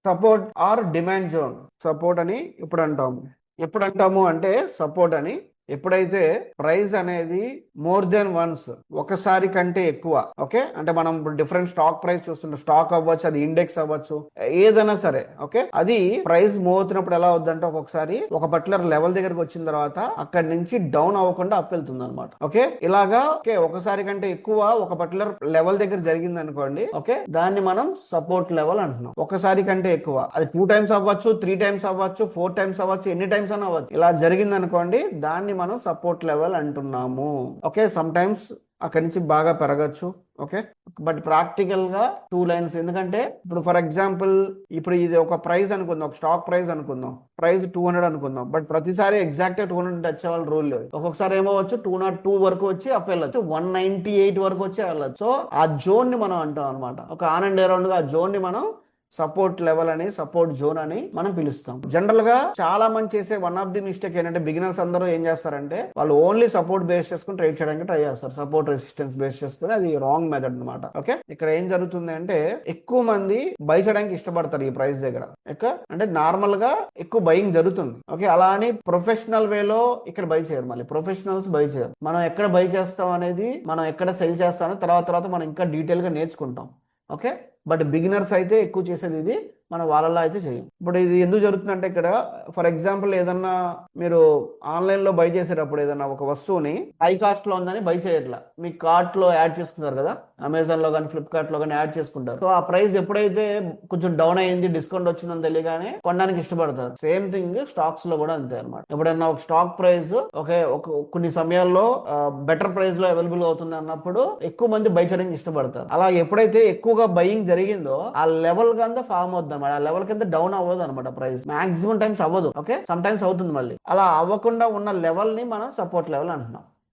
Support or demand zone. Support అని ఎప్పుడు అంటాము అంటే సపోర్ట్ అని ఎప్పుడైతే ప్రైస్ అనేది మోర్ దెన్ వన్స్, ఒకసారి కంటే ఎక్కువ. ఓకే, అంటే మనం డిఫరెంట్ స్టాక్ ప్రైస్ చూస్తుంటాం. స్టాక్ అవ్వచ్చు, అది ఇండెక్స్ అవ్వచ్చు, ఏదైనా సరే. ఓకే, అది ప్రైస్ మూవ్ అవుతున్నప్పుడు ఎలా అవుతుందంటే ఒక్కొక్కసారి ఒక పర్టికులర్ లెవెల్ దగ్గరకు వచ్చిన తర్వాత అక్కడి నుంచి డౌన్ అవ్వకుండా అప్ వెళ్తుంది అనమాట. ఓకే, ఇలాగా ఒకసారి కంటే ఎక్కువ ఒక పర్టికులర్ లెవెల్ దగ్గర జరిగింది అనుకోండి. ఓకే, దాన్ని మనం సపోర్ట్ లెవెల్ అంటున్నాం. ఒకసారి కంటే ఎక్కువ, అది 2 టైమ్స్ అవ్వచ్చు, 3 టైమ్స్ అవ్వచ్చు, 4 టైమ్స్ అవ్వచ్చు, ఎన్ని టైమ్స్ అని అవ్వచ్చు. ఇలా జరిగింది అనుకోండి, దాన్ని మనం సపోర్ట్ లెవెల్ అంటున్నాము. ఓకే, సమ్ టైమ్స్ అక్కడి నుంచి బాగా పెరగచ్చు. ఓకే, బట్ ప్రాక్టికల్ గా 2 లైన్స్. ఎందుకంటే ఇప్పుడు ఫర్ ఎగ్జాంపుల్ ఇప్పుడు ఇది ఒక ప్రైస్ అనుకుందాం, ఒక స్టాక్ ప్రైస్ అనుకుందాం, ప్రైస్ 200 అనుకుందాం. బట్ ప్రతిసారి ఎగ్జాక్ట్ 200 టచ్ అవ్వాలి రూల్ లేదు. ఒక్కొక్కసారి ఏమో వచ్చు 202 వరకు వచ్చి అప్ వెళ్ళచ్చు, 198 వరకు వచ్చి వెళ్ళచ్చు. సో ఆ జోన్ ని మనం అంటాం అనమాట. ఒక ఆన్ అండ్ అరౌండ్ గా ఆ జోన్ ని మనం సపోర్ట్ లెవెల్ అని, సపోర్ట్ జోన్ అని మనం పిలుస్తాం. జనరల్ గా చాలా మంది చేసే వన్ ఆఫ్ ది మిస్టేక్ ఏంటంటే, బిగినర్స్ అందరూ ఏం చేస్తారంటే వాళ్ళు ఓన్లీ సపోర్ట్ బేస్ చేసుకుని ట్రేడ్ చేయడానికి ట్రై చేస్తారు. సపోర్ట్ రెసిస్టెన్స్ బేస్ చేసుకుని, అది రాంగ్ మెథడ్ అనమాట. ఓకే, ఇక్కడ ఏం జరుగుతుంది అంటే ఎక్కువ మంది బై చేయడానికి ఇష్టపడతారు ఈ ప్రైస్ దగ్గర. అంటే నార్మల్ గా ఎక్కువ బయింగ్ జరుగుతుంది. ఓకే, అలా అని ప్రొఫెషనల్ వేలో ఇక్కడ బై చేయరు. మళ్ళీ ప్రొఫెషనల్స్ బై చేయరు. మనం ఎక్కడ బై చేస్తాం అనేది, మనం ఎక్కడ సెల్ చేస్తాం తర్వాత మనం ఇంకా డీటెయిల్ గా నేర్చుకుంటాం. ఓకే, బట్ బిగినర్స్ అయితే ఎక్కువ చేసేది ఇది, మన వాళ్ళలో అయితే చేయం. ఇప్పుడు ఇది ఎందుకు జరుగుతుందంటే, ఇక్కడ ఫర్ ఎగ్జాంపుల్ ఏదన్నా మీరు ఆన్లైన్ లో బై చేసేటప్పుడు ఏదన్నా ఒక వస్తువుని హై కాస్ట్ లో ఉందని బై చేయట్లా, మీ కార్ట్ లో యాడ్ చేసుకుంటారు కదా, అమెజాన్ లో కానీ ఫ్లిప్కార్ట్ లో కానీ యాడ్ చేసుకుంటారు. సో ఆ ప్రైస్ ఎప్పుడైతే కొంచెం డౌన్ అయింది, డిస్కౌంట్ వచ్చిందని తెలియగానే కొనడానికి ఇష్టపడతారు. సేమ్ థింగ్ స్టాక్స్ లో కూడా అంతే అనమాట. ఎప్పుడన్నా ఒక స్టాక్ ప్రైస్ కొన్ని సమయాల్లో బెటర్ ప్రైస్ లో అవైలబుల్ అవుతుంది అన్నప్పుడు ఎక్కువ మంది బై చేయడానికి ఇష్టపడతారు. అలా ఎప్పుడైతే ఎక్కువగా బయింగ్ జరిగిందో ఆ లెవెల్ కింద ఫామ్ అవుతుంది అనమాట. ఆ లెవెల్ కింద డౌన్ అవ్వదు అనమాట ప్రైస్. మాక్సిమం టైమ్స్ అవ్వదు. ఓకే, సమ్ టైమ్స్ అవుతుంది. మళ్ళీ అలా అవ్వకుండా ఉన్న లెవెల్ ని మనం సపోర్ట్ లెవెల్ అంటున్నాం.